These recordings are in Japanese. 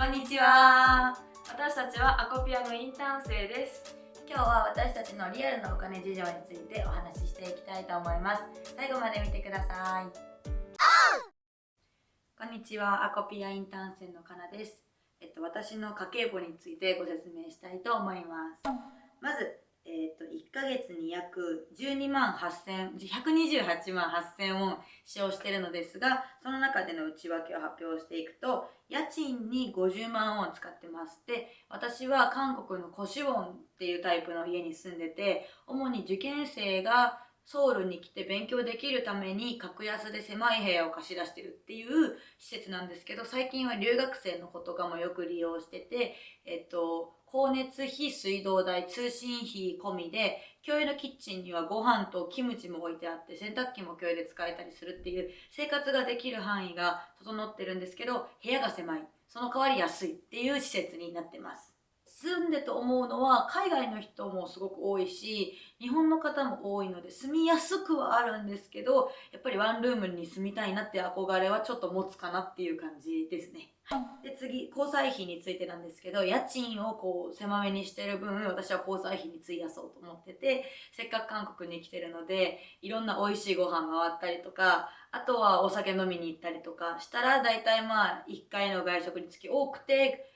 こんにちは。私たちはアコピアのインターン生です。今日は私たちのリアルなお金事情についてお話ししていきたいと思います。最後まで見てください。こんにちは、アコピアインターン生のかなです。私の家計簿についてご説明したいと思います。まず、1ヶ月に約12万8000、128万8000ウォン使用しているのですが、その中での内訳を発表していくと、家賃に50万ウォン使ってます。で、私は韓国のコシウォンっていうタイプの家に住んでて、主に受験生がソウルに来て勉強できるために格安で狭い部屋を貸し出してるっていう施設なんですけど、最近は留学生の子とかもよく利用してて、光熱費、水道代、通信費込みで、共有のキッチンにはご飯とキムチも置いてあって、洗濯機も共有で使えたりするっていう生活ができる範囲が整ってるんですけど、部屋が狭い。その代わり安いっていう施設になってます。住んでと思うのは海外の人もすごく多いし、日本の方も多いので住みやすくはあるんですけど、やっぱりワンルームに住みたいなって憧れはちょっと持つかなっていう感じですね。で次、交際費についてなんですけど、家賃をこう狭めにしてる分、私は交際費に費やそうと思ってて、せっかく韓国に来てるので、いろんな美味しいご飯回ったりとか、あとはお酒飲みに行ったりとかしたら、だいたい1回の外食につき多くて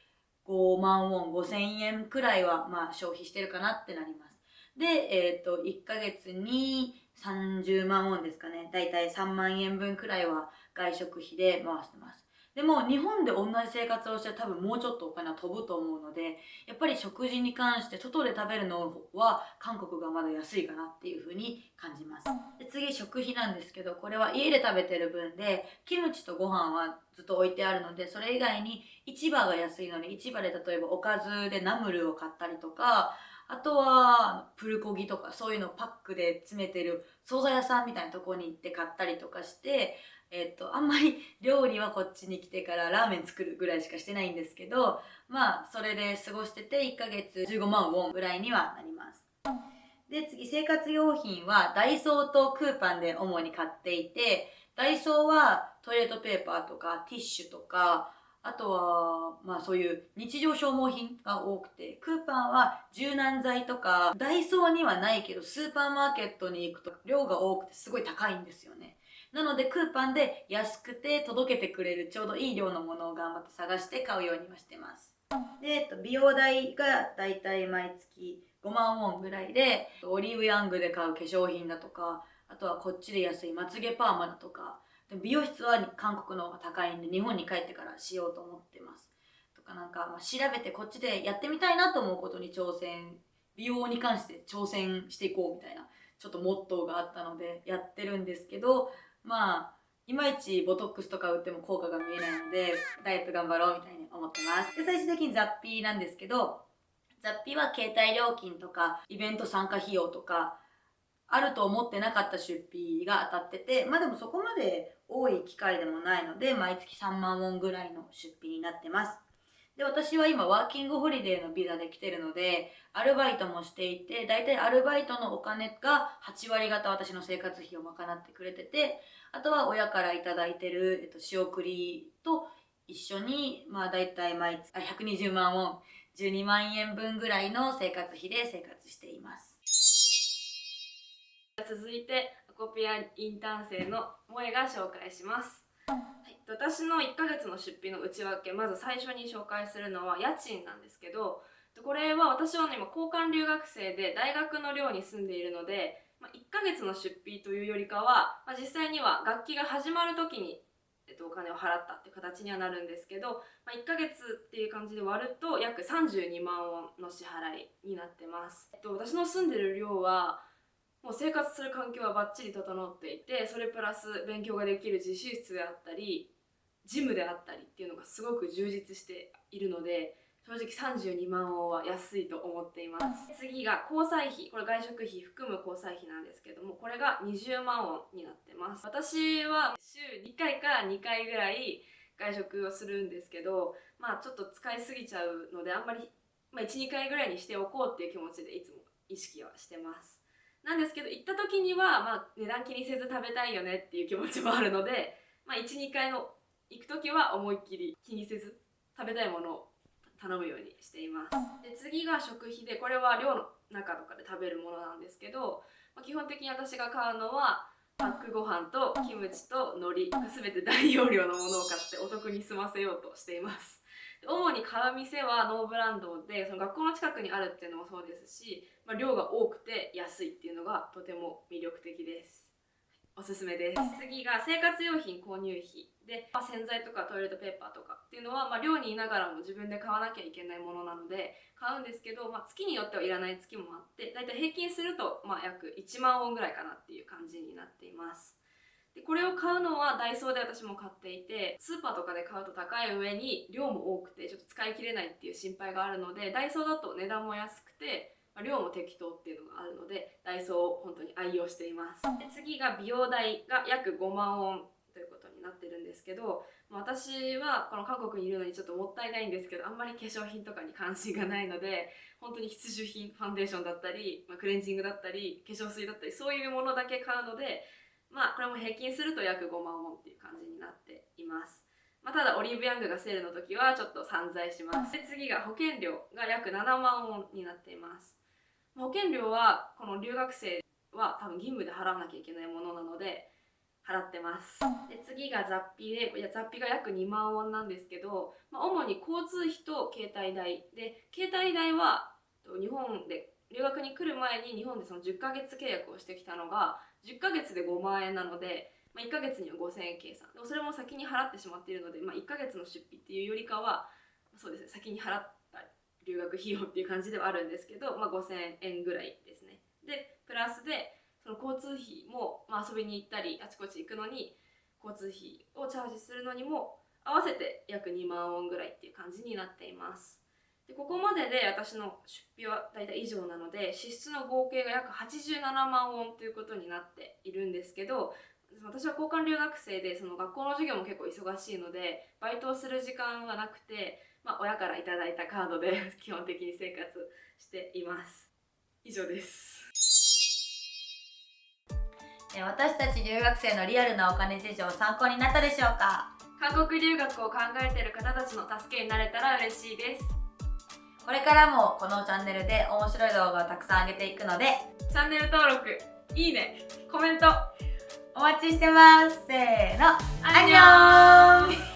5万ウォン、5000円くらいは消費してるかなってなります。で、1ヶ月に30万ウォンですかね。だいたい3万円分くらいは外食費で回してます。でも日本で同じ生活をして多分もうちょっとお金は飛ぶと思うので、やっぱり食事に関して外で食べるのは韓国がまだ安いかなっていう風に感じます。で次、食費なんですけど、これは家で食べてる分で、キムチとご飯はずっと置いてあるので、それ以外に市場が安いので、市場で例えばおかずでナムルを買ったりとか、あとはプルコギとかそういうのをパックで詰めてる惣菜屋さんみたいなところに行って買ったりとかして、あんまり料理はこっちに来てからラーメン作るぐらいしかしてないんですけど、それで過ごしてて1ヶ月15万ウォンぐらいにはなります。で次、生活用品はダイソーとクーパンで主に買っていて、ダイソーはトイレットペーパーとかティッシュとか、あとはそういう日常消耗品が多くて、クーパンは柔軟剤とか、ダイソーにはないけどスーパーマーケットに行くと量が多くてすごい高いんですよね。なのでクーパンで安くて届けてくれるちょうどいい量のものを頑張って探して買うようにはしてます。で、美容代がだいたい毎月5万ウォンぐらいで、オリーブヤングで買う化粧品だとか、あとはこっちで安いまつげパーマだとか、で美容室は韓国の方が高いんで日本に帰ってからしようと思ってます。とか調べてこっちでやってみたいなと思うことに挑戦、美容に関して挑戦していこうみたいな、ちょっとモットーがあったのでやってるんですけど、いまいちボトックスとか打っても効果が見えないので、ダイエット頑張ろうみたいに思ってます。で、最終的に雑費なんですけど、雑費は携帯料金とかイベント参加費用とか、あると思ってなかった出費が当たってて、でもそこまで多い機会でもないので、毎月3万ウォンぐらいの出費になってます。で、私は今ワーキングホリデーのビザで来てるので、アルバイトもしていて、だいたいアルバイトのお金が8割方私の生活費を賄ってくれてて、あとは親からいただいてる、仕送りと一緒に、だいたい毎月120万ウォン、12万円分ぐらいの生活費で生活しています。続いてアコピアインターン生の萌えが紹介します。私の1ヶ月の出費の内訳、まず最初に紹介するのは家賃なんですけど、これは私は今交換留学生で大学の寮に住んでいるので、1ヶ月の出費というよりかは、実際には学期が始まる時に、お金を払ったっていう形にはなるんですけど、1ヶ月っていう感じで割ると約32万ウォンの支払いになってます。私の住んでる寮はもう生活する環境はバッチリ整っていて、それプラス勉強ができる自習室であったりジムであったりっていうのがすごく充実しているので、正直32万ウォンは安いと思っています。次が交際費、これ外食費含む交際費なんですけども、これが20万ウォンになってます。私は週1回から2回ぐらい外食をするんですけど、ちょっと使いすぎちゃうので、あんまり、1、2回ぐらいにしておこうっていう気持ちでいつも意識はしてます。なんですけど、行った時には、値段気にせず食べたいよねっていう気持ちもあるので、1、2回の行く時は思いっきり気にせず食べたいものを頼むようにしています。で次が食費で、これは寮の中とかで食べるものなんですけど、基本的に私が買うのはパックご飯とキムチと海苔、全て大容量のものを買ってお得に済ませようとしています。主に買う店はノーブランドで、その学校の近くにあるっていうのもそうですし、量が多くて安いっていうのがとても魅力的です。おすすめです。次が生活用品購入費で、洗剤とかトイレットペーパーとかっていうのは、寮にいながらも自分で買わなきゃいけないものなので買うんですけど、月によってはいらない月もあって、だいたい平均すると、約1万ウォンぐらいかなっていう感じになっています。でこれを買うのはダイソーで私も買っていて、スーパーとかで買うと高い上に量も多くてちょっと使い切れないっていう心配があるので、ダイソーだと値段も安くて量も適当っていうのがあるので、ダイソーを本当に愛用しています。で次が美容代が約5万ウォンということになってるんですけど、私はこの韓国にいるのにちょっともったいないんですけど、あんまり化粧品とかに関心がないので、本当に必需品、ファンデーションだったり、クレンジングだったり化粧水だったり、そういうものだけ買うので、これも平均すると約5万ウォンっていう感じになっています。ただオリーブヤングがセールの時はちょっと散財します。で次が保険料が約7万ウォンになっています。保険料はこの留学生は多分義務で払わなきゃいけないものなので払ってます。で次が雑費で、雑費が約2万ウォンなんですけど、主に交通費と携帯代で、携帯代は日本で留学に来る前に日本でその10ヶ月契約をしてきたのが10ヶ月で5万円なので、1ヶ月には5000円計算でも、それも先に払ってしまっているので、1ヶ月の出費っていうよりかはそうですね、先に払った留学費用っていう感じではあるんですけど、5000円ぐらいですね。でプラスでその交通費も、遊びに行ったりあちこち行くのに交通費をチャージするのにも合わせて約2万ウォンぐらいっていう感じになっています。でここまでで私の出費はだいたい以上なので、支出の合計が約87万ウォンということになっているんですけど、私は交換留学生でその学校の授業も結構忙しいのでバイトをする時間はなくて、親からいただいたカードで基本的に生活しています。以上です。私たち留学生のリアルなお金事情参考になったでしょうか？韓国留学を考えている方たちの助けになれたら嬉しいです。これからもこのチャンネルで面白い動画をたくさん上げていくので、チャンネル登録、いいね、コメントお待ちしてます。せーの、アンニョン。